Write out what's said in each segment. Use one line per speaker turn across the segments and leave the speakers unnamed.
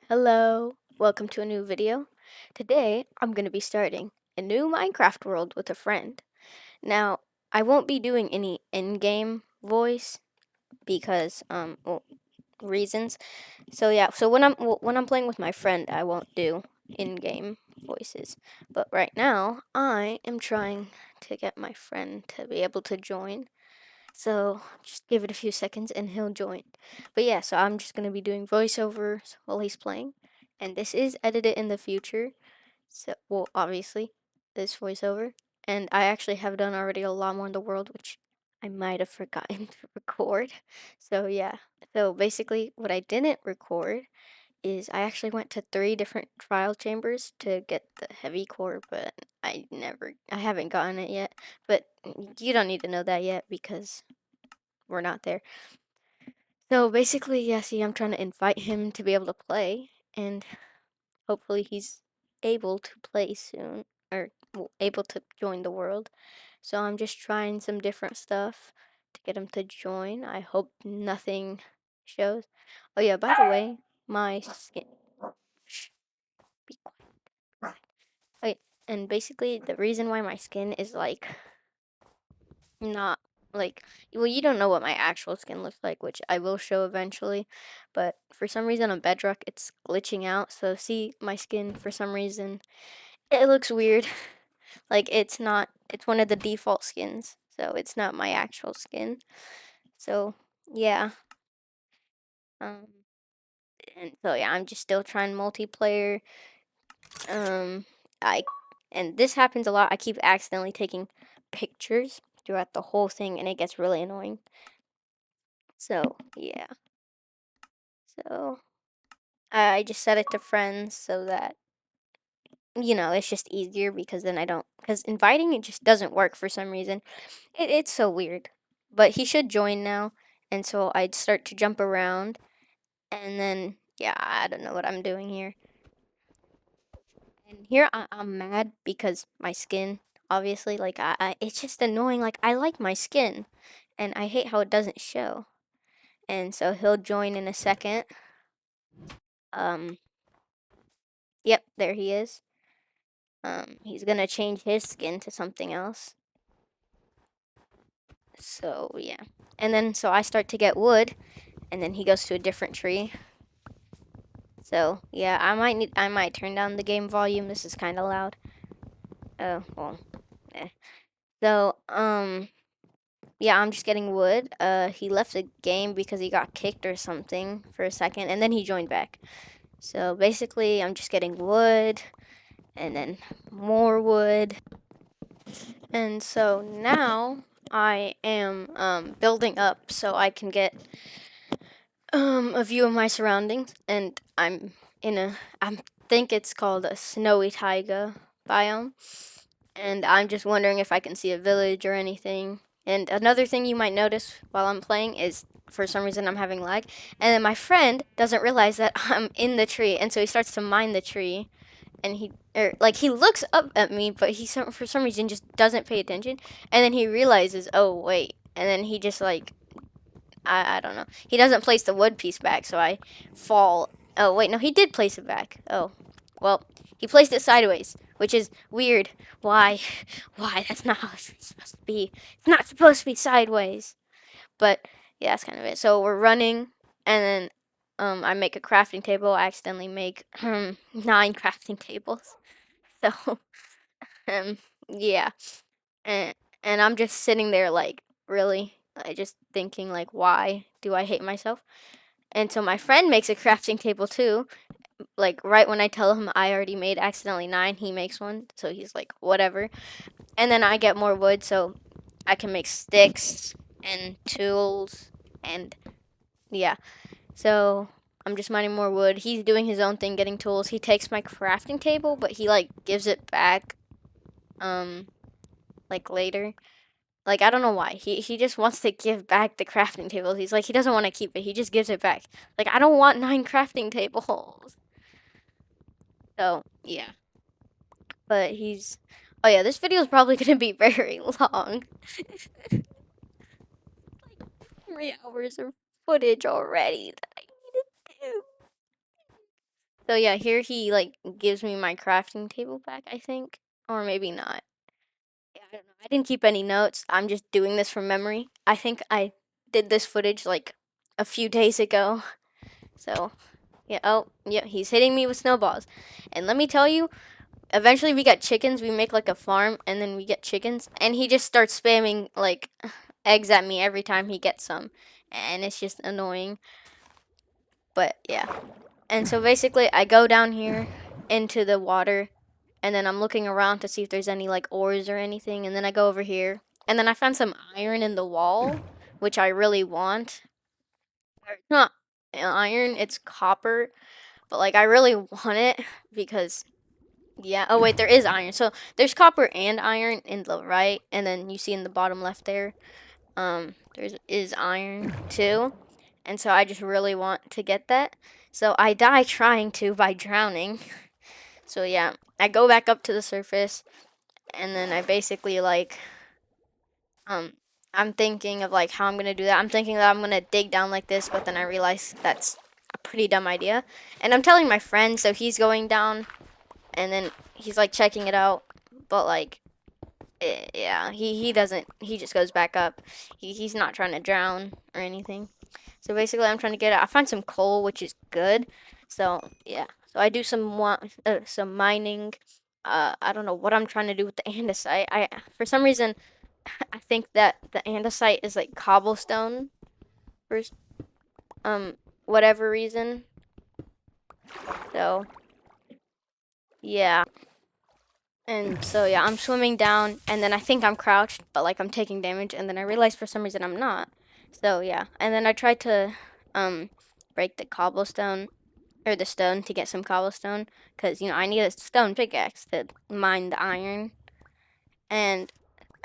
Hello, welcome to a new video. Today, I'm going to be starting a new Minecraft world with a friend. Now, I won't be doing any in-game voice because, reasons. So yeah, so when I'm playing with my friend, I won't do in-game voices. But right now, I am trying to get my friend to be able to join. So just give it a few seconds and he'll join. But yeah, so I'm just gonna be doing voiceovers while he's playing. And this is edited in the future. So well obviously this voiceover. And I actually have done already a lot more in the world, which I might have forgotten to record. So yeah. So basically what I didn't record is I actually went to 3 different trial chambers to get the heavy core, but I haven't gotten it yet. But you don't need to know that yet because we're not there. So basically, yeah, see, I'm trying to invite him to be able to play, and hopefully he's able to play soon, or able to join the world. So I'm just trying some different stuff to get him to join. I hope nothing shows. Oh yeah, by the way, my skin. Shh, be quiet. Okay, and basically the reason why my skin is like not like well you don't know what my actual skin looks like, which I will show eventually, but for some reason on bedrock it's glitching out. So see my skin, for some reason it looks weird. Like it's one of the default skins, so it's not my actual skin. So yeah, um and so yeah, I'm just still trying multiplayer. um I and this happens a lot. I keep accidentally taking pictures throughout the whole thing and it gets really annoying. So yeah. So I just set it to friends so that, it's just easier because then I don't, because inviting it just doesn't work for some reason. It's so weird. But he should join now. And so I'd start to jump around. And then, yeah, I don't know what I'm doing here. And here I'm mad because my skin, obviously, like, it's just annoying. Like, I like my skin. And I hate how it doesn't show. And so he'll join in a second. Um, yep, there he is. He's gonna change his skin to something else. So yeah, and then so I start to get wood, and then he goes to a different tree. So yeah, I might turn down the game volume. This is kind of loud. Oh well, eh. So yeah, I'm just getting wood. He left the game because he got kicked or something for a second, and then he joined back. So basically, I'm just getting wood, and then more wood. And so now I am building up so I can get a view of my surroundings, and I'm in I think it's called a snowy taiga biome, and I'm just wondering if I can see a village or anything. And another thing you might notice while I'm playing is for some reason I'm having lag, and then my friend doesn't realize that I'm in the tree, and so he starts to mine the tree, and he looks up at me, but for some reason just doesn't pay attention, and then he realizes, oh wait, and then he just like I don't know. He doesn't place the wood piece back, so I fall. Oh wait, no, he did place it back. Oh, well, he placed it sideways, which is weird. Why? Why? That's not how it's supposed to be. It's not supposed to be sideways. But yeah, that's kind of it. So we're running, and then I make a crafting table. I accidentally make 9 crafting tables. So um, yeah, and I'm just sitting there like, really? I just thinking like, why do I hate myself? And so my friend makes a crafting table too. Like right when I tell him I already made accidentally 9, he makes one. So he's like, whatever. And then I get more wood so I can make sticks and tools and yeah. So I'm just mining more wood. He's doing his own thing, getting tools. He takes my crafting table, but he like gives it back like later. Like I don't know why. He just wants to give back the crafting tables. He's like he doesn't want to keep it. He just gives it back. Like I don't want 9 crafting tables. So, yeah. But he's oh yeah, this video is probably going to be very long. 3 hours of footage already that I need to do. So yeah, here he like gives me my crafting table back, I think, or maybe not. Yeah, I don't know. I didn't keep any notes. I'm just doing this from memory. I think I did this footage like a few days ago. So yeah. Oh yeah, he's hitting me with snowballs, and let me tell you, eventually we got chickens. We make like a farm, and then we get chickens, and he just starts spamming like eggs at me every time he gets some, and it's just annoying. But yeah. And so basically, I go down here into the water, and then I'm looking around to see if there's any like ores or anything, and then I go over here, and then I found some iron in the wall, which I really want. It's not iron, it's copper, but like I really want it because yeah. Oh wait, there is iron. So there's copper and iron in the right, and then you see in the bottom left there, there's is iron too. And so I just really want to get that. So I die trying to by drowning. So yeah, I go back up to the surface, and then I basically like um I'm thinking of like how I'm gonna do that. I'm thinking that I'm gonna dig down like this, but then I realize that's a pretty dumb idea. And I'm telling my friend, so he's going down, and then he's like checking it out, but like yeah, he doesn't. He just goes back up. He's not trying to drown or anything. So basically, I'm trying to get out. I find some coal, which is good. So yeah. So I do some mining. I don't know what I'm trying to do with the andesite. I for some reason I think that the andesite is like cobblestone for um whatever reason. So yeah. And so yeah, I'm swimming down, and then I think I'm crouched, but like I'm taking damage, and then I realize for some reason I'm not. So yeah, and then I tried to um break the cobblestone or the stone to get some cobblestone, because I need a stone pickaxe to mine the iron. And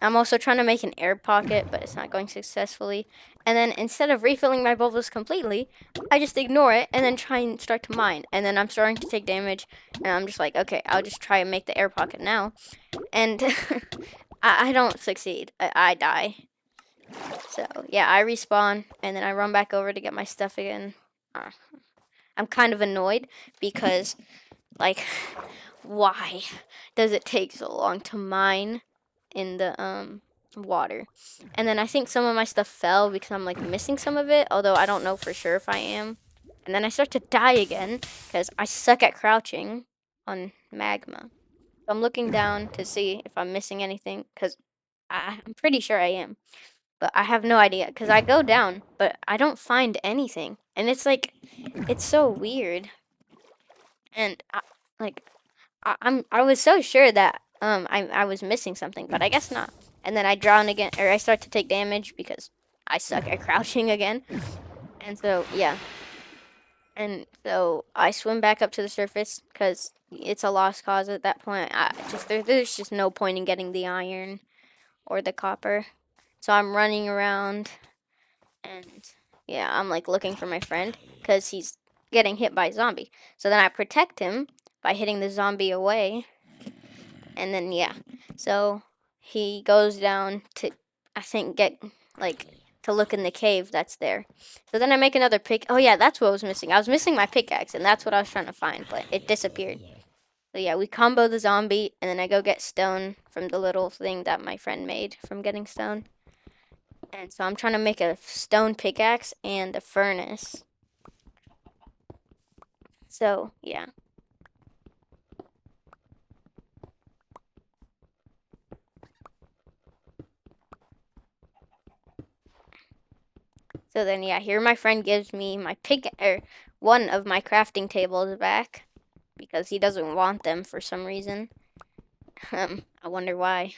I'm also trying to make an air pocket, but it's not going successfully. And then instead of refilling my bubbles completely, I just ignore it and then try and start to mine. And then I'm starting to take damage, and I'm just like, okay, I'll just try and make the air pocket now. And I don't succeed. I die. So yeah, I respawn, and then I run back over to get my stuff again. Uh, I'm kind of annoyed because, like, why does it take so long to mine in the water? And then I think some of my stuff fell because I'm like missing some of it, although I don't know for sure if I am. And then I start to die again because I suck at crouching on magma. So I'm looking down to see if I'm missing anything because I'm pretty sure I am. But I have no idea because I go down, but I don't find anything. And it's like, it's so weird. And I was so sure that I was missing something, but I guess not. And then I drown again, or I start to take damage because I suck at crouching again. And so yeah, and so I swim back up to the surface because it's a lost cause at that point. There's just no point in getting the iron or the copper. So I'm running around, and yeah, I'm like looking for my friend because he's getting hit by a zombie. So then I protect him by hitting the zombie away. And then yeah, so he goes down to, I think, get like to look in the cave that's there. So then I make another pick. Oh yeah, that's what was missing. I was missing my pickaxe, and that's what I was trying to find, but it disappeared. So yeah, we combo the zombie, and then I go get stone from the little thing that my friend made from getting stone. And so I'm trying to make a stone pickaxe and a furnace. So yeah. So then, yeah, here my friend gives me my one of my crafting tables back because he doesn't want them for some reason. I wonder why.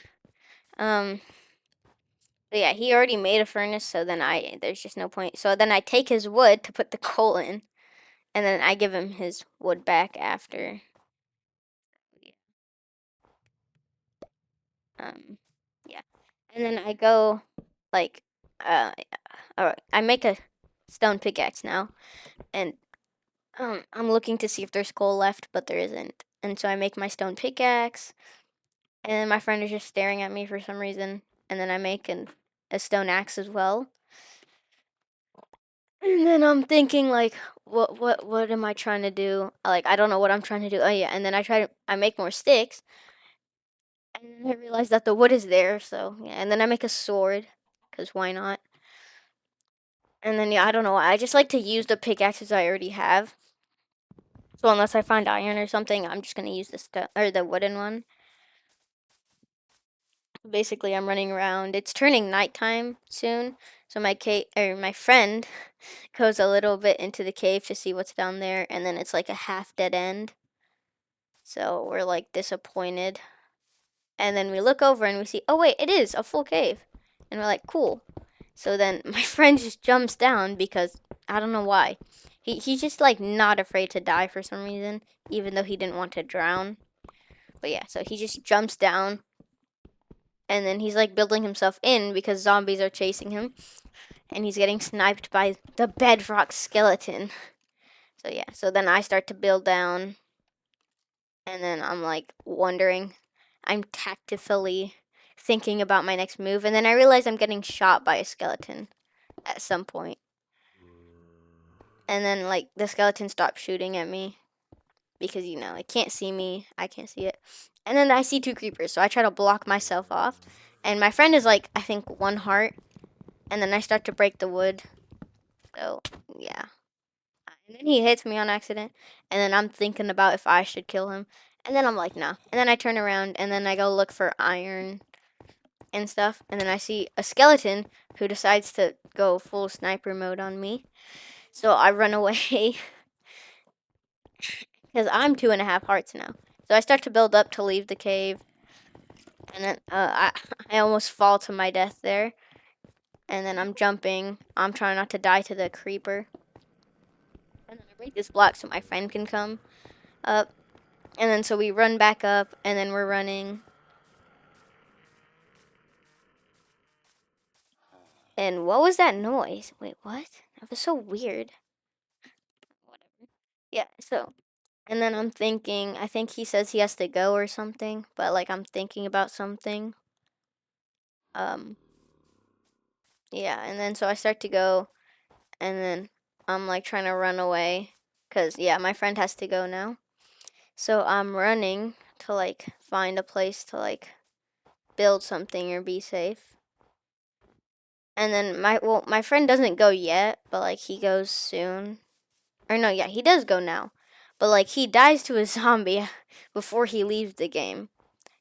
But yeah, he already made a furnace, so then there's just no point. So then I take his wood to put the coal in, and then I give him his wood back after. Yeah, and then I go like, I make a stone pickaxe now, and I'm looking to see if there's coal left, but there isn't. And so I make my stone pickaxe, and then my friend is just staring at me for some reason. And then I make a stone axe as well. And then I'm thinking like, what am I trying to do? Like, I don't know what I'm trying to do. Oh yeah, and then I make more sticks, and then I realize that the wood is there. So yeah, and then I make a sword, cause why not? And then yeah, I don't know. I just like to use the pickaxes I already have. So unless I find iron or something, I'm just gonna use the wooden one. Basically, I'm running around. It's turning nighttime soon, so my friend goes a little bit into the cave to see what's down there, and then it's like a half dead end. So we're like disappointed. And then we look over and we see, oh wait, it is a full cave. And we're like, cool. So then my friend just jumps down because I don't know why. He's just like not afraid to die for some reason, even though he didn't want to drown. But yeah, so he just jumps down and then he's like building himself in because zombies are chasing him. And he's getting sniped by the bedrock skeleton. So yeah, so then I start to build down. And then I'm like wondering, I'm tactfully thinking about my next move. And then I realize I'm getting shot by a skeleton at some point. And then like the skeleton stops shooting at me because it can't see me. I can't see it. And then I see two creepers, so I try to block myself off. And my friend is like, I think 1 heart. And then I start to break the wood. So yeah. And then he hits me on accident. And then I'm thinking about if I should kill him. And then I'm like, nah. And then I turn around and then I go look for iron and stuff. And then I see a skeleton who decides to go full sniper mode on me. So I run away because I'm 2.5 hearts now. So I start to build up to leave the cave. And then I almost fall to my death there. And then I'm jumping. I'm trying not to die to the creeper. And then I break this block so my friend can come up. And then so we run back up. And then we're running. And what was that noise? Wait, what? That was so weird. Whatever. Yeah, so. And then I'm thinking, I think he says he has to go or something. But like I'm thinking about something. Um, yeah, and then so I start to go. And then I'm like trying to run away. Because, yeah, my friend has to go now. So I'm running to like find a place to like build something or be safe. And then my friend doesn't go yet, but like he goes soon. Or no, yeah, he does go now. But like he dies to a zombie before he leaves the game.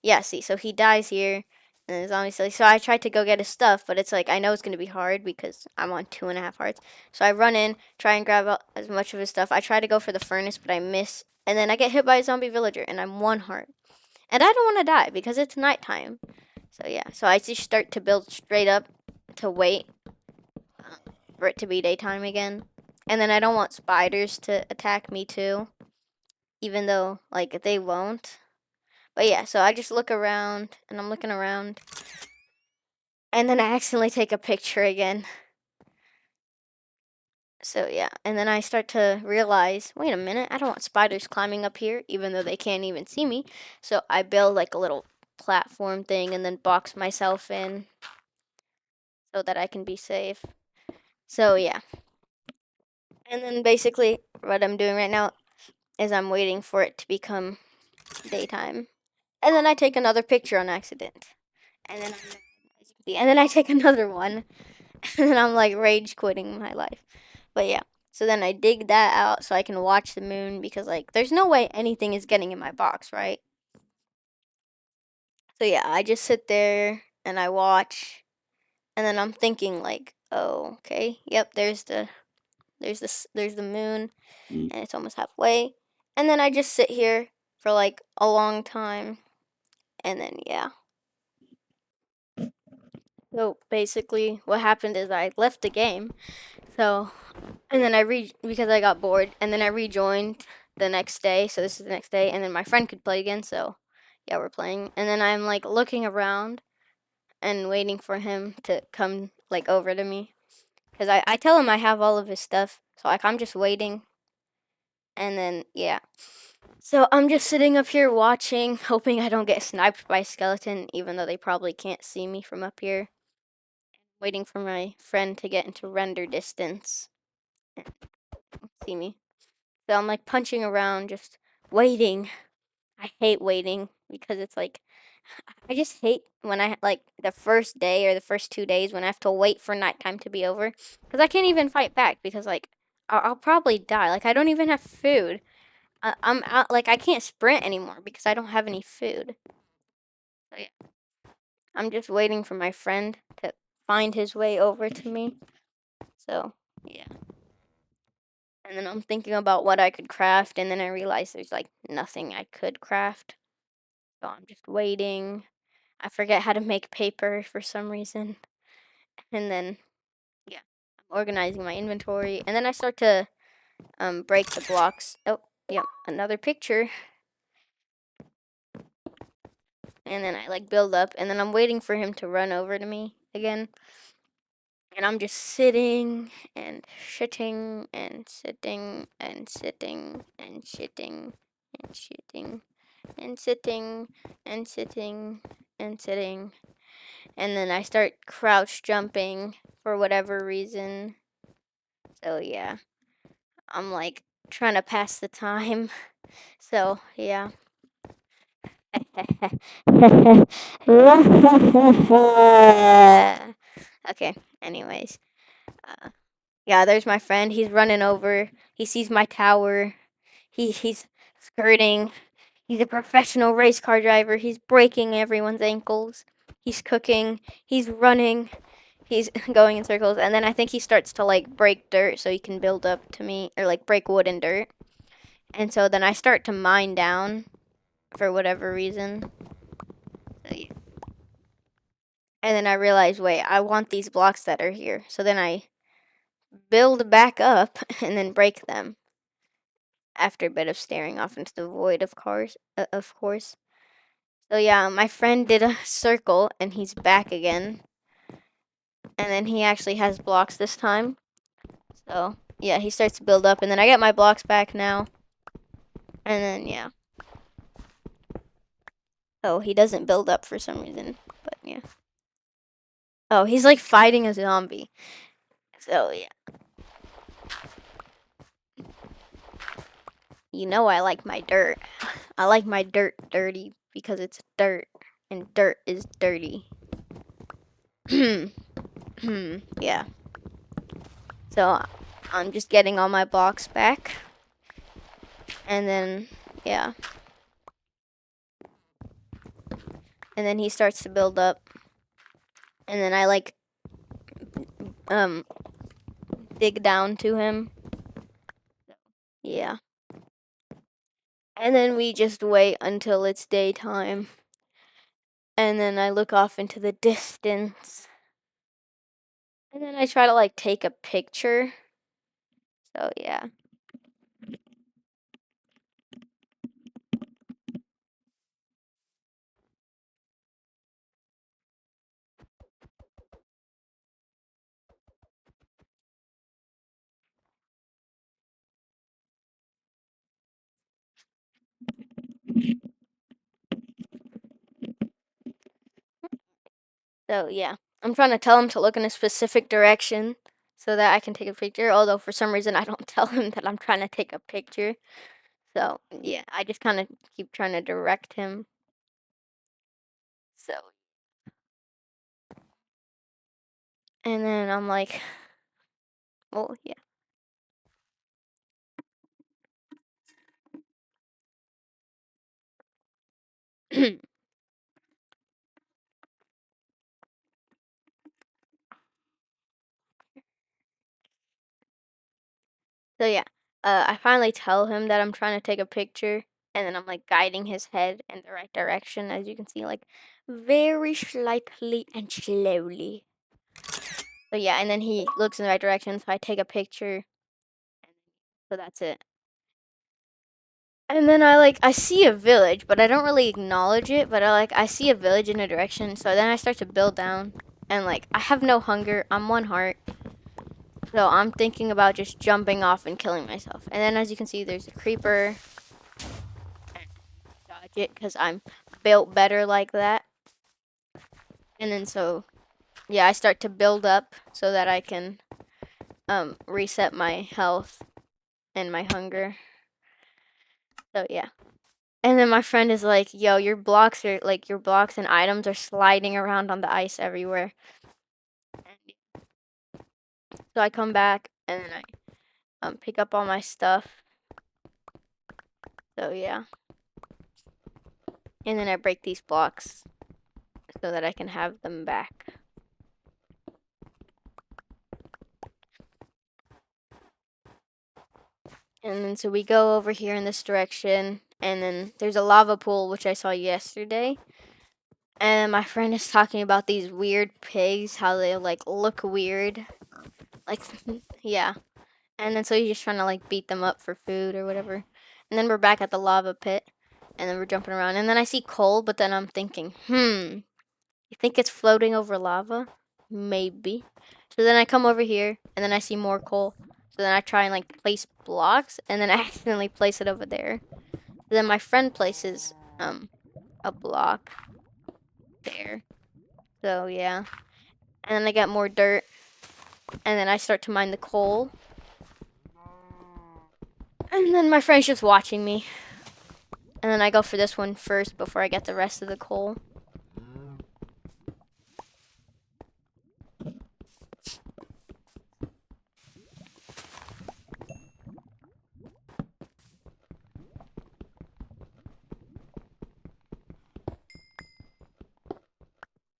Yeah, see, so he dies here and the zombie's silly. So I tried to go get his stuff, but it's like I know it's gonna be hard because I'm on 2.5 hearts. So I run in, try and grab as much of his stuff. I try to go for the furnace, but I miss. And then I get hit by a zombie villager and I'm 1 heart. And I don't want to die because it's nighttime. So yeah, so I just start to build straight up to wait for it to be daytime again. And then I don't want spiders to attack me too, even though like they won't. But yeah, so I just look around and I'm looking around. And then I accidentally take a picture again. So yeah, and then I start to realize, wait a minute, I don't want spiders climbing up here, even though they can't even see me. So I build like a little platform thing and then box myself in so that I can be safe. So yeah. And then basically what I'm doing right now is I'm waiting for it to become daytime. And then I take another picture on accident. And then and then I take another one. And then I'm like rage quitting my life. But yeah. So then I dig that out so I can watch the moon because like there's no way anything is getting in my box, right? So yeah, I just sit there and I watch and then I'm thinking like, "Oh, okay. Yep, there's the moon and it's almost halfway." And then I just sit here for like a long time and then yeah. So basically what happened is I left the game. So and then because I got bored, and then I rejoined the next day. So this is the next day, and then my friend could play again. So yeah, we're playing. And then I'm like looking around and waiting for him to come like over to me, because I tell him I have all of his stuff. So like I'm just waiting, and then yeah. So I'm just sitting up here watching, hoping I don't get sniped by a skeleton, even though they probably can't see me from up here. Waiting for my friend to get into render distance. see me. So I'm like punching around, just waiting. I hate waiting because it's like I just hate when I like the first day or the first 2 days when I have to wait for nighttime to be over because I can't even fight back because like I'll probably die. Like I don't even have food. I'm out. Like I can't sprint anymore because I don't have any food. So yeah, I'm just waiting for my friend to find his way over to me. So yeah. And then I'm thinking about what I could craft, and then I realize there's like nothing I could craft. So I'm just waiting. I forget how to make paper for some reason. And then, yeah, I'm organizing my inventory. And then I start to break the blocks. Oh, yep, another picture. And then I like build up, and then I'm waiting for him to run over to me again. And I'm just sitting and shitting and sitting and sitting and shitting and shitting and sitting and sitting and sitting. And then I start crouch jumping for whatever reason. So yeah, I'm like trying to pass the time. So yeah. Okay, anyways. Yeah, there's my friend. He's running over. He sees my tower. He's skirting. He's a professional race car driver. He's breaking everyone's ankles. He's cooking. He's running. He's going in circles. And then I think he starts to like break dirt so he can build up to me, or like break wood and dirt. And so then I start to mine down for whatever reason. So, yeah. And then I realize, wait, I want these blocks that are here. So then I build back up and then break them after a bit of staring off into the void, of course. So yeah, my friend did a circle and he's back again. And then he actually has blocks this time. So yeah, he starts to build up and then I get my blocks back now. And then yeah. Oh, he doesn't build up for some reason. But yeah. Oh, he's like fighting a zombie. So yeah. You know I like my dirt. I like my dirt dirty because it's dirt. And dirt is dirty. Yeah. So I'm just getting all my blocks back. And then, yeah. And then he starts to build up. And then I like dig down to him. Yeah. And then we just wait until it's daytime. And then I look off into the distance. And then I try to like take a picture. So yeah. So yeah. I'm trying to tell him to look in a specific direction so that I can take a picture. Although for some reason I don't tell him that I'm trying to take a picture. So yeah, I just kind of keep trying to direct him. So, and then I'm like, oh yeah. So yeah, I finally tell him that I'm trying to take a picture, and then I'm like guiding his head in the right direction, as you can see, like very slightly and slowly. So yeah, and then he looks in the right direction, so I take a picture. So that's it. And then I see a village, but I don't really acknowledge it. But I see a village in a direction, so then I start to build down, and like I have no hunger. I'm 1 heart. So I'm thinking about just jumping off and killing myself. And then as you can see, there's a creeper. Dodge it because I'm built better like that. And then so, yeah, I start to build up so that I can reset my health. and my hunger. So yeah. And then my friend is like, "Yo, your blocks and items are sliding around on the ice everywhere." So I come back and then I pick up all my stuff. So yeah. And then I break these blocks so that I can have them back. And then so we go over here in this direction, and then there's a lava pool which I saw yesterday. And my friend is talking about these weird pigs, how they like look weird. Like yeah. And then so he's just trying to like beat them up for food or whatever. And then we're back at the lava pit, and then we're jumping around. And then I see coal, but then I'm thinking, you think it's floating over lava? Maybe. So then I come over here, and then I see more coal. So then I try and like place blocks, and then I accidentally place it over there. Then my friend places a block there. So yeah. And then I get more dirt, and then I start to mine the coal. And then my friend's just watching me. And then I go for this one first before I get the rest of the coal.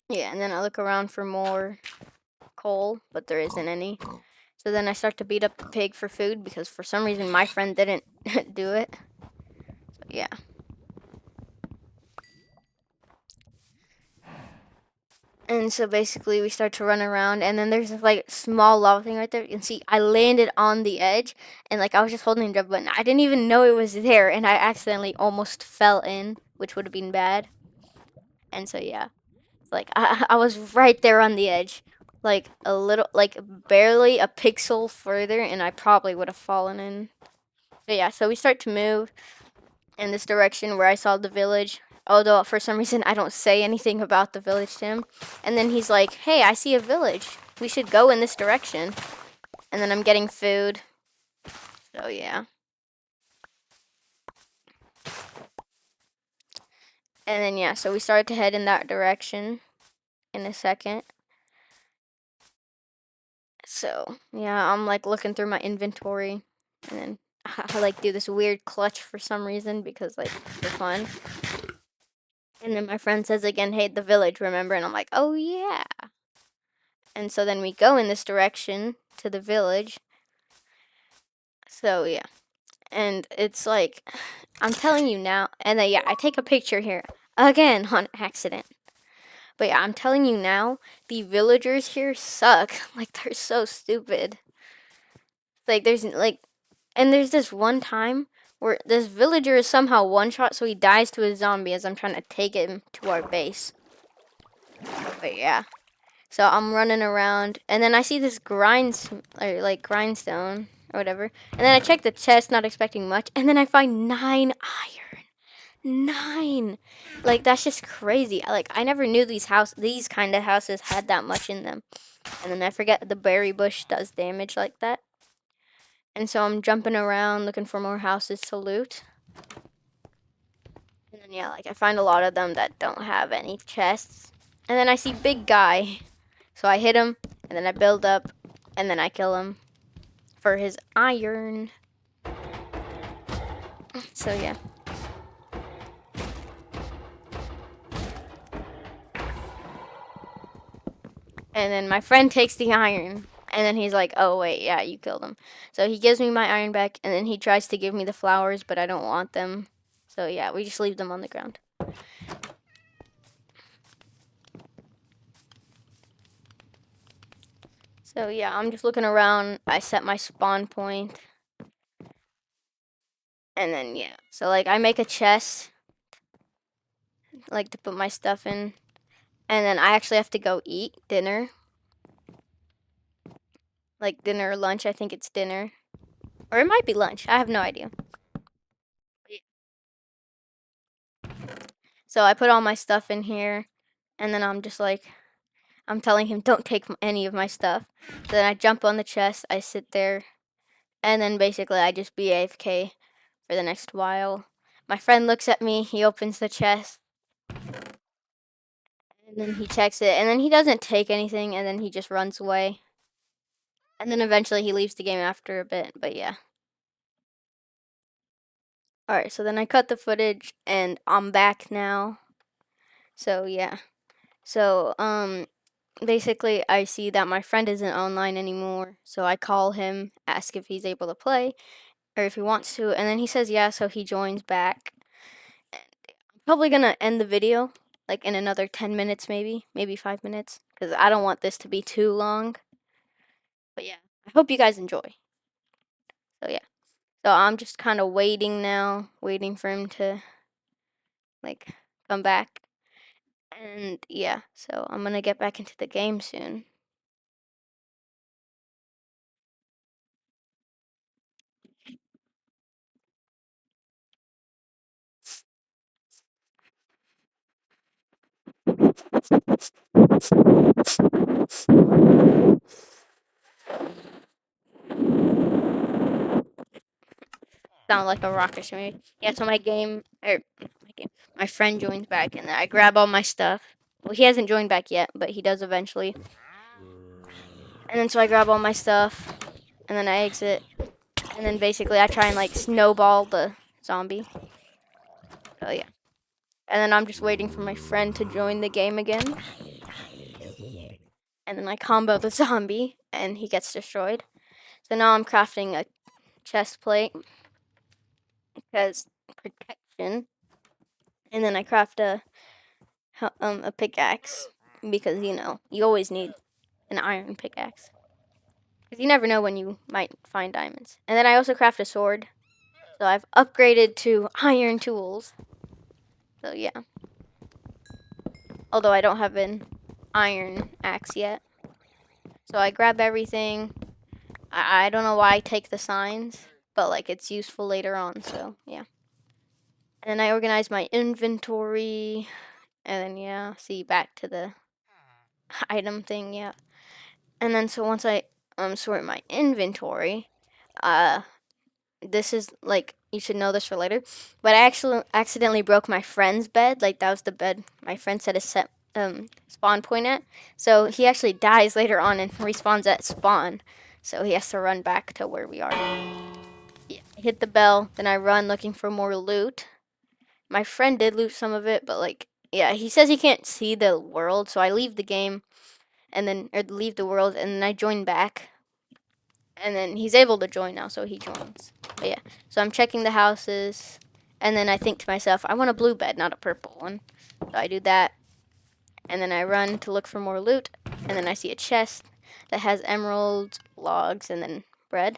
Yeah, and then I look around for more coal, but there isn't any. So then I start to beat up the pig for food because for some reason my friend didn't do it. So yeah. And so basically we start to run around, and then there's this like small lava thing right there. You can see I landed on the edge, and like I was just holding the jump button. I didn't even know it was there, and I accidentally almost fell in, which would have been bad. And so yeah. It's like I was right there on the edge. Like a little, like barely a pixel further, and I probably would have fallen in. But yeah, so we start to move in this direction where I saw the village. Although for some reason I don't say anything about the village to him. And then he's like, "Hey, I see a village. We should go in this direction." And then I'm getting food. So yeah. And then yeah, so we started to head in that direction in a second. So yeah, I'm like looking through my inventory, and then I like do this weird clutch for some reason because like for fun. And then my friend says again, "Hey, the village, remember?" And I'm like, "Oh yeah." And so then we go in this direction to the village. So yeah, and it's like I'm telling you now. And then yeah, I take a picture here again on accident. But yeah, I'm telling you now, the villagers here suck. Like they're so stupid. Like there's this one time where this villager is somehow one shot, so he dies to a zombie as I'm trying to take him to our base. But yeah, so I'm running around, and then I see this grindstone or whatever, and then I check the chest, not expecting much, and then I find 9 iron. 9. Like that's just crazy. I never knew these kind of houses had that much in them. And then I forget the berry bush does damage like that. And so I'm jumping around looking for more houses to loot. And then yeah, like I find a lot of them that don't have any chests. And then I see big guy. So I hit him, and then I build up, and then I kill him for his iron. So yeah. And then my friend takes the iron. And then he's like, "Oh wait, yeah, you killed him." So he gives me my iron back, and then he tries to give me the flowers, but I don't want them. So yeah, we just leave them on the ground. So yeah, I'm just looking around. I set my spawn point. And then yeah, so like I make a chest, like to put my stuff in. And then I actually have to go eat dinner. Like dinner or lunch, I think it's dinner. Or it might be lunch. I have no idea. So I put all my stuff in here, and then I'm just like, I'm telling him, don't take any of my stuff. So then I jump on the chest, I sit there, And then basically I just be AFK for the next while. My friend looks at me, he opens the chest, and then he checks it, and then he doesn't take anything, and then he just runs away. And then eventually he leaves the game after a bit, but yeah. Alright, so then I cut the footage, and I'm back now. So yeah. So, basically I see that my friend isn't online anymore, so I call him, ask if he's able to play, or if he wants to, and then he says yeah, so he joins back. And I'm probably gonna end the video, like in another 10 minutes maybe 5 minutes, because I don't want this to be too long. But yeah, I hope you guys enjoy. So yeah. So I'm just kind of waiting now, waiting for him to, like, come back. And yeah, so I'm gonna get back into the game soon. Sound like a rocket to me. Yeah, so my friend joins back, and then I grab all my stuff. Well, he hasn't joined back yet, but he does eventually. And then so I grab all my stuff, and then I exit, and then basically I try and like snowball the zombie. Oh yeah. And then I'm just waiting for my friend to join the game again. And then I combo the zombie, and he gets destroyed. So now I'm crafting a chest plate because protection. And then I craft a pickaxe because you always need an iron pickaxe because you never know when you might find diamonds. And then I also craft a sword, so I've upgraded to iron tools. So yeah, although I don't have an iron axe yet. So I grab everything. I don't know why I take the signs, but like it's useful later on. So yeah. And then I organize my inventory, and then yeah, see back to the item thing. Yeah. And then so once I sort my inventory, this is like you should know this for later, but I actually accidentally broke my friend's bed. Like that was the bed my friend set a set spawn point at. So he actually dies later on and respawns at spawn. So he has to run back to where we are. Yeah, I hit the bell, then I run looking for more loot. My friend did loot some of it, but like yeah, he says he can't see the world, so I leave the game and then or leave the world and then I join back. And then he's able to join now, so he joins. But yeah, so I'm checking the houses, and then I think to myself, I want a blue bed, not a purple one. So I do that, and then I run to look for more loot, and then I see a chest that has emeralds, logs, and then bread.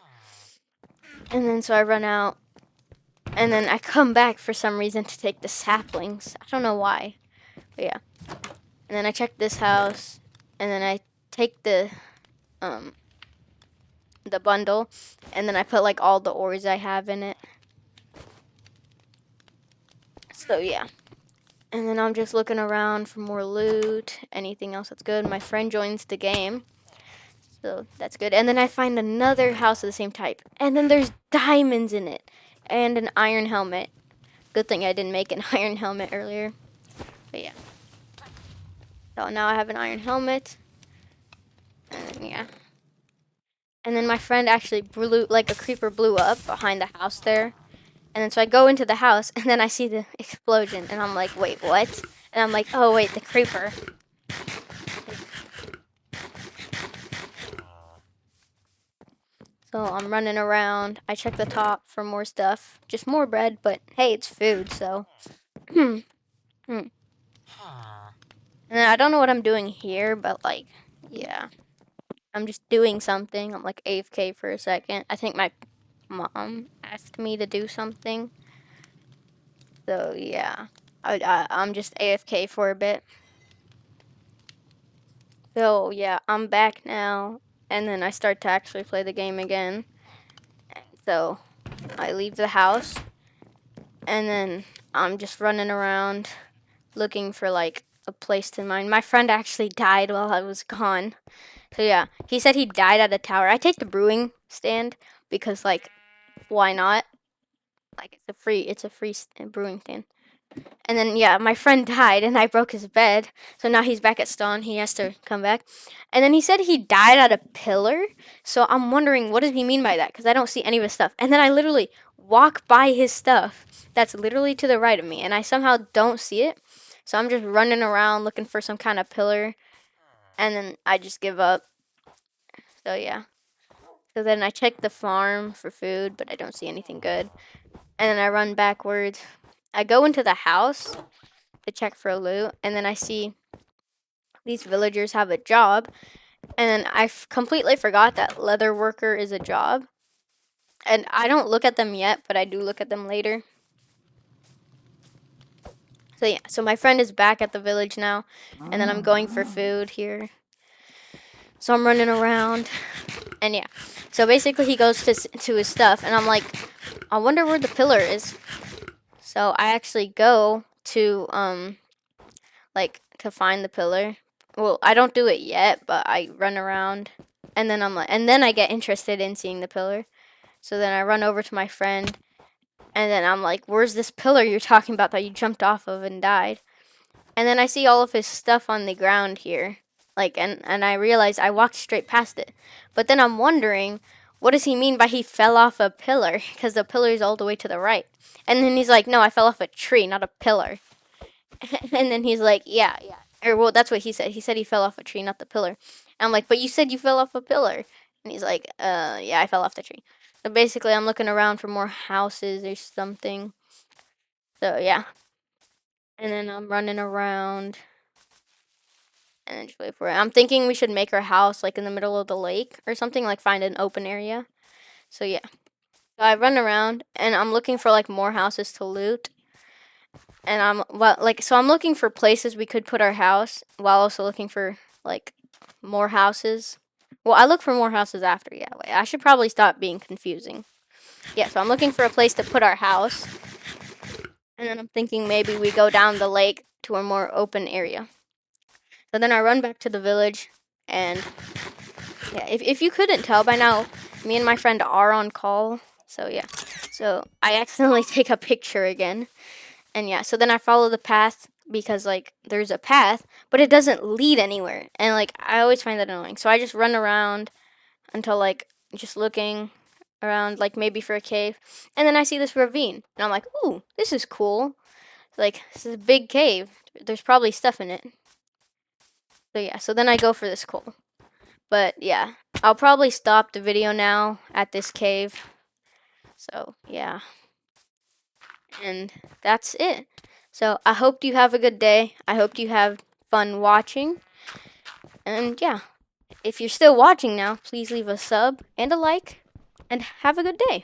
And then so I run out, and then I come back for some reason to take the saplings. I don't know why, but yeah. And then I check this house, and then I take the bundle, and then I put like all the ores I have in it. So yeah. And then I'm just looking around for more loot, anything else that's good. My friend joins the game, so that's good. And then I find another house of the same type, and then there's diamonds in it, and an iron helmet. Good thing I didn't make an iron helmet earlier. But yeah. So now I have an iron helmet, and yeah. And then my friend actually blew, like a creeper blew up behind the house there. And then so I go into the house, and then I see the explosion, and I'm like, wait, what? And I'm like, oh wait, the creeper. So I'm running around. I check the top for more stuff. Just more bread, but hey, it's food, so. And I don't know what I'm doing here, but like, yeah. I'm just doing something. I'm like AFK for a second. I think my mom asked me to do something. So yeah. I'm just AFK for a bit. So yeah, I'm back now. And then I start to actually play the game again. So I leave the house. And then I'm just running around looking for like a place to mine. My friend actually died while I was gone. So yeah, he said he died at a tower. I take the brewing stand, because like why not? Like it's a free brewing stand. And then yeah, my friend died and I broke his bed. So now he's back at Stone. He has to come back. And then he said he died at a pillar. So I'm wondering what does he mean by that? Because I don't see any of his stuff. And then I literally walk by his stuff that's literally to the right of me and I somehow don't see it. So I'm just running around looking for some kind of pillar and then I just give up. So yeah. So then I check the farm for food, but I don't see anything good. And then I run backwards. I go into the house to check for loot, and then I see these villagers have a job, and then I completely forgot that leather worker is a job. And I don't look at them yet, but I do look at them later. So yeah, so my friend is back at the village now, and then I'm going for food here. So I'm running around, and yeah. So basically he goes to his stuff, and I'm like, I wonder where the pillar is. So I actually go to like to find the pillar. Well, I don't do it yet, but I run around and then I'm like and then I get interested in seeing the pillar. So then I run over to my friend and then I'm like, "Where's this pillar you're talking about that you jumped off of and died?" And then I see all of his stuff on the ground here. Like and I realize I walked straight past it. But then I'm wondering, what does he mean by he fell off a pillar? Because the pillar is all the way to the right. And then he's like, "No, I fell off a tree, not a pillar." And then he's like, yeah, yeah. Or, well, that's what he said. He said he fell off a tree, not the pillar. And I'm like, but you said you fell off a pillar. And he's like, yeah, I fell off the tree. So basically, I'm looking around for more houses or something. So, yeah. And then I'm running around. And then just wait for it. I'm thinking we should make our house, like, in the middle of the lake or something. Like, find an open area. So, yeah. So I run around, and I'm looking for, like, more houses to loot. And I'm looking for places we could put our house while also looking for like more houses. Well, I look for more houses after. Yeah, wait, I should probably stop being confusing. Yeah, so I'm looking for a place to put our house. And then I'm thinking maybe we go down the lake to a more open area. So then I run back to the village and yeah, if you couldn't tell by now, me and my friend are on call. So yeah. So I accidentally take a picture again. And yeah, so then I follow the path because like there's a path, but it doesn't lead anywhere. And like I always find that annoying. So I just run around until like just looking around like maybe for a cave. And then I see this ravine. And I'm like, "Ooh, this is cool. Like this is a big cave. There's probably stuff in it." So yeah, so then I go for this coal. But yeah, I'll probably stop the video now at this cave. So yeah. And that's it. So I hope you have a good day. I hope you have fun watching. And yeah, if you're still watching now, please leave a sub and a like. And have a good day.